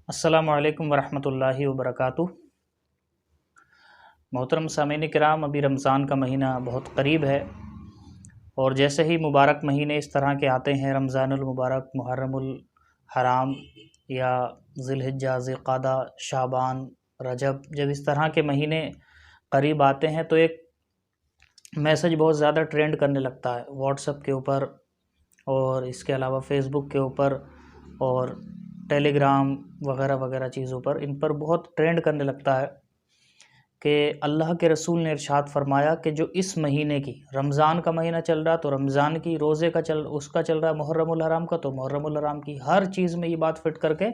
अस्सलामु अलैकुम वरहमतुल्लाहि वबरकातुह। मोहतरम सामीन किराम, अभी रमज़ान का महीना बहुत करीब है और जैसे ही मुबारक महीने इस तरह के आते हैं, रमज़ानुल मुबारक, मुहर्रमुल हराम या ज़िलहिज्जा, ज़िलक़ादा, शाबान, रजब, जब इस तरह के महीने करीब आते हैं तो एक मैसेज बहुत ज़्यादा ट्रेंड करने लगता है व्हाट्सएप के ऊपर और इसके अलावा फ़ेसबुक के ऊपर और टेलीग्राम वगैरह वगैरह चीज़ों पर, इन पर बहुत ट्रेंड करने लगता है कि अल्लाह के रसूल ने इरशाद फरमाया कि जो इस महीने की, रमज़ान का महीना चल रहा तो रमज़ान की, रोज़े का उसका चल रहा है मुहर्रमुल हराम का तो मुहर्रमुल हराम की, हर चीज़ में ये बात फिट करके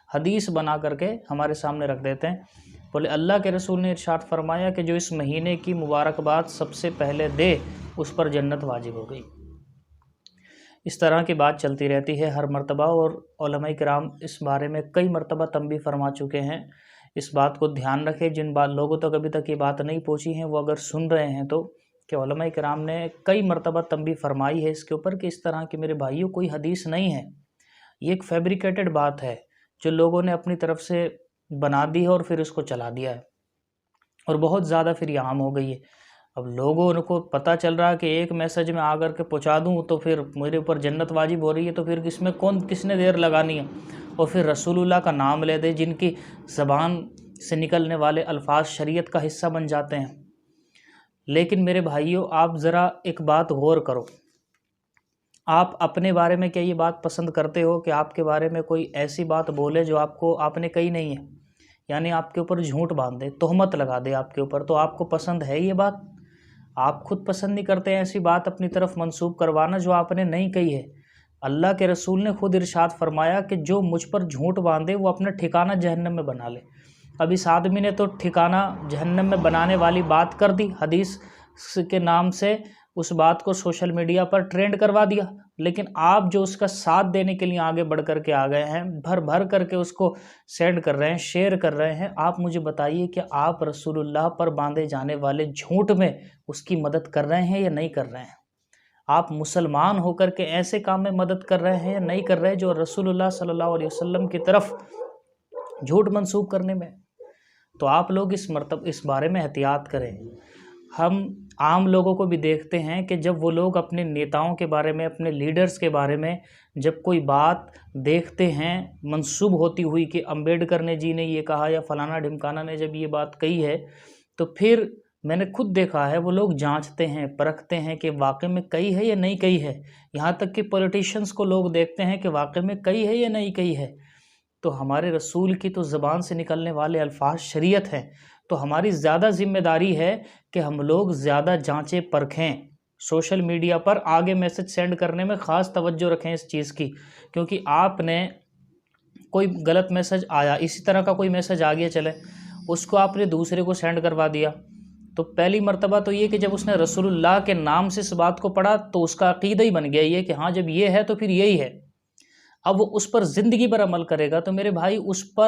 हदीस बना करके हमारे सामने रख देते हैं। बोले अल्लाह के रसूल ने इरशाद फरमाया कि जो इस महीने की मुबारकबाद सबसे पहले दे उस पर जन्नत वाजिब हो गई। इस तरह की बात चलती रहती है हर मर्तबा और उलमाए किराम इस बारे में कई मर्तबा तंबीह फरमा चुके हैं। इस बात को ध्यान रखें, जिन लोगों तक अभी तक ये बात नहीं पहुंची है वो अगर सुन रहे हैं तो, कि उलमाए किराम ने कई मर्तबा तंबीह फरमाई है इसके ऊपर कि इस तरह की मेरे भाइयों कोई हदीस नहीं है, ये एक फैब्रिकेटेड बात है जो लोगों ने अपनी तरफ से बना दी है और फिर उसको चला दिया है और बहुत ज़्यादा फिर ये आम हो गई है। अब लोगों को पता चल रहा है कि एक मैसेज में आकर के पहुंचा दूं तो फिर मेरे ऊपर जन्नत वाजिब हो रही है, तो फिर किसने देर लगानी है। और फिर रसूलुल्लाह का नाम ले दे जिनकी ज़बान से निकलने वाले अल्फाज शरीयत का हिस्सा बन जाते हैं। लेकिन मेरे भाइयों, आप ज़रा एक बात गौर करो, आप अपने बारे में क्या ये बात पसंद करते हो कि आपके बारे में कोई ऐसी बात बोले जो आपने कही नहीं है, यानी आपके ऊपर झूठ बांध दे, तोहमत लगा दे आपके ऊपर, तो आपको पसंद है ये बात? आप खुद पसंद नहीं करते हैं ऐसी बात अपनी तरफ मंसूब करवाना जो आपने नहीं कही है। अल्लाह के रसूल ने खुद इरशाद फरमाया कि जो मुझ पर झूठ बांधे वो अपना ठिकाना जहन्नम में बना ले। अब इस आदमी ने तो ठिकाना जहन्नम में बनाने वाली बात कर दी, हदीस के नाम से उस बात को सोशल मीडिया पर ट्रेंड करवा दिया। लेकिन आप जो उसका साथ देने के लिए आगे बढ़ कर के आ गए हैं, भर भर करके उसको सेंड कर रहे हैं, शेयर कर रहे हैं, आप मुझे बताइए कि आप रसूलुल्लाह पर बांधे जाने वाले झूठ में उसकी मदद कर रहे हैं या नहीं कर रहे हैं? आप मुसलमान होकर के ऐसे काम में मदद कर रहे हैं या नहीं कर रहे हैं जो रसूलुल्लाह सल्लल्लाहु अलैहि वसल्लम की तरफ झूठ मंसूब करने में? तो आप लोग इस बारे में एहतियात करें। हम आम लोगों को भी देखते हैं कि जब वो लोग अपने नेताओं के बारे में, अपने लीडर्स के बारे में जब कोई बात देखते हैं मंसूब होती हुई कि अम्बेडकर ने जी ने ये कहा या फलाना ढिमकाना ने जब ये बात कही है, तो फिर मैंने खुद देखा है वो लोग जांचते हैं, परखते हैं कि वाकई में कही है या नहीं कही है। यहाँ तक कि पॉलिटिशियंस को लोग देखते हैं कि वाकई में कही है या नहीं कही है। तो हमारे रसूल की तो ज़बान से निकलने वाले अल्फाज शरीयत हैं, तो हमारी ज़्यादा जिम्मेदारी है कि हम लोग ज़्यादा जांचें परखें। सोशल मीडिया पर आगे मैसेज सेंड करने में ख़ास तवज्जो रखें इस चीज़ की, क्योंकि आपने कोई गलत मैसेज आया, इसी तरह का कोई मैसेज आ गया चले, उसको आपने दूसरे को सेंड करवा दिया, तो पहली मर्तबा तो ये कि जब उसने रसूलुल्लाह के नाम से इस बात को पढ़ा तो उसका अक़ीदा ही बन गया ये कि हाँ जब ये है तो फिर यही है। अब वो उस पर ज़िंदगी भर अमल करेगा तो मेरे भाई उसको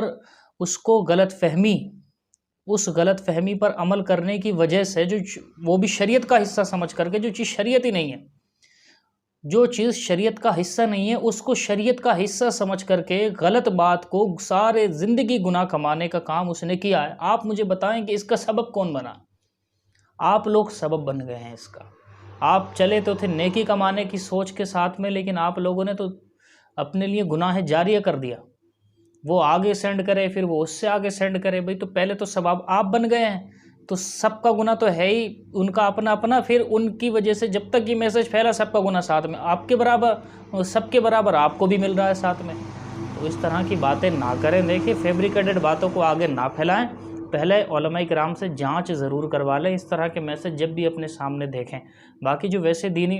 उस गलत फहमी पर अमल करने की वजह से जो वो भी शरीयत का हिस्सा समझ करके, जो चीज़ शरीयत ही नहीं है, जो चीज़ शरीयत का हिस्सा नहीं है उसको शरीयत का हिस्सा समझ करके गलत बात को सारे ज़िंदगी गुनाह कमाने का काम उसने किया है। आप मुझे बताएं कि इसका सबब कौन बना? आप लोग सबब बन गए हैं इसका। आप चले तो थे नेकी कमाने की सोच के साथ में, लेकिन आप लोगों ने तो अपने लिए गुनाह जारिया कर दिया। वो आगे सेंड करे, फिर वो उससे आगे सेंड करे, भाई तो पहले तो सबब आप बन गए हैं, तो सबका गुनाह तो है ही, उनका अपना अपना, फिर उनकी वजह से जब तक ये मैसेज फैला सबका गुनाह साथ में आपके बराबर, सबके बराबर आपको भी मिल रहा है साथ में। तो इस तरह की बातें ना करें। देखिए, फैब्रिकेटेड बातों को आगे ना फैलाएं, पहले उलमाए किराम से जांच ज़रूर करवा लें इस तरह के मैसेज जब भी अपने सामने देखें। बाकी जो वैसे दीनी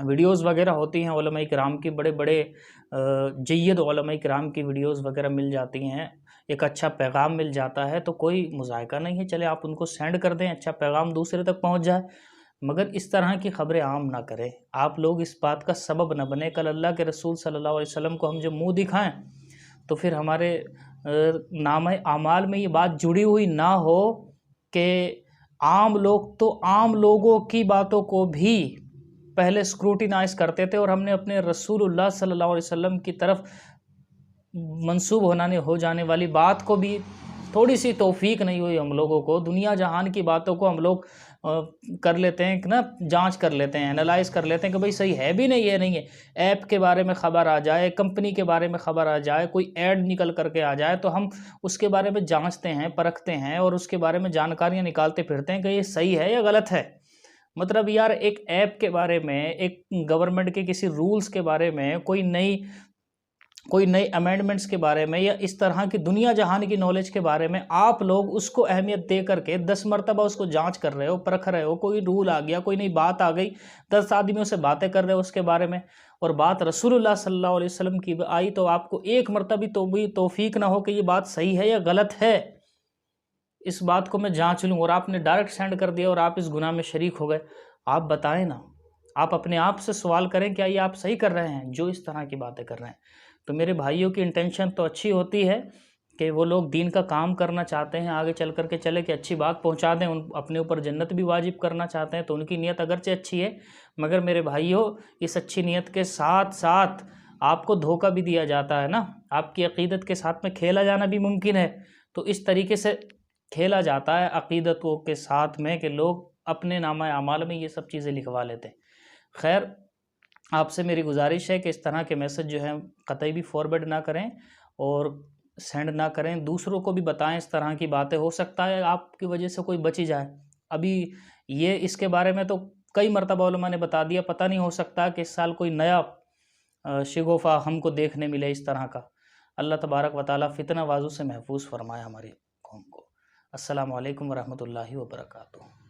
वीडियोस वगैरह होती हैं उलमाए किराम की, बड़े बड़े जय्यद उलमाए किराम की वीडियोस वगैरह मिल जाती हैं, एक अच्छा पैगाम मिल जाता है, तो कोई मुज़ायका नहीं है, चले आप उनको सेंड कर दें, अच्छा पैगाम दूसरे तक पहुंच जाए। मगर इस तरह की ख़बरें आम ना करें। आप लोग इस बात का सबब न बने। कल अल्लाह के रसूल सल्लल्लाहु अलैहि वसल्लम को हम जब मुँह दिखाएं तो फिर हमारे नामे आमाल में ये बात जुड़ी हुई ना हो कि आम लोग तो आम लोगों की बातों को भी पहले स्क्रूटिनाइज करते थे और हमने अपने रसूलुल्लाह सल्लल्लाहु अलैहि वसल्लम की तरफ मंसूब हो जाने वाली बात को भी थोड़ी सी तौफीक नहीं हुई हम लोगों को। दुनिया जहान की बातों को हम लोग कर लेते हैं कि ना, जांच कर लेते हैं, एनालाइज कर लेते हैं कि भाई सही है भी नहीं है, नहीं है। ऐप के बारे में ख़बर आ जाए, कंपनी के बारे में ख़बर आ जाए, कोई ऐड निकल करके आ जाए तो हम उसके बारे में जांचते हैं, परखते हैं और उसके बारे में जानकारियाँ निकालते फिरते हैं कि ये सही है या गलत है। मतलब यार, एक ऐप के बारे में, एक गवर्नमेंट के किसी रूल्स के बारे में, कोई नई अमेंडमेंट्स के बारे में, या इस तरह की दुनिया जहान की नॉलेज के बारे में आप लोग उसको अहमियत दे करके 10 मरतबा उसको जांच कर रहे हो, परख रहे हो। कोई रूल आ गया, कोई नई बात आ गई, 10 आदमियों से बातें कर रहे हो उसके बारे में, और बात रसूलुल्लाह सल्लल्लाहु अलैहि वसल्लम की आई तो आपको एक मरतबा तो भी तौफीक ना हो कि ये बात सही है या गलत है, इस बात को मैं जांच लूँ, और आपने डायरेक्ट सेंड कर दिया और आप इस गुनाह में शरीक हो गए। आप बताएं ना, आप अपने आप से सवाल करें, क्या ये आप सही कर रहे हैं जो इस तरह की बातें कर रहे हैं? तो मेरे भाइयों की इंटेंशन तो अच्छी होती है कि वो लोग दीन का काम करना चाहते हैं, आगे चल कर के चले कि अच्छी बात पहुंचा दें, उन अपने ऊपर जन्नत भी वाजिब करना चाहते हैं, तो उनकी नीयत अगरचे अच्छी है, मगर मेरे भाइयों इस अच्छी नीयत के साथ साथ आपको धोखा भी दिया जाता है ना, आपकी अकीदत के साथ में खेला जाना भी मुमकिन है। तो इस तरीके से खेला जाता है अकीदतों के साथ में कि लोग अपने नामा अमाल में ये सब चीज़ें लिखवा लेते हैं। खैर, आपसे मेरी गुजारिश है कि इस तरह के मैसेज जो हैं कतई भी फॉरवर्ड ना करें और सेंड ना करें, दूसरों को भी बताएं इस तरह की बातें, हो सकता है आपकी वजह से कोई बच ही जाए। अभी ये इसके बारे में तो कई मरतबा उलमा ने बता दिया, पता नहीं, हो सकता है कि इस साल कोई नया शिगोफा हमको देखने मिले इस तरह का। अल्लाह तबारक व तआला फितना वाजू से महफूज फरमाए हमारी कौम को। अस्सलामु अलैकुम वरहमतुल्लाहि वबरकातुहू।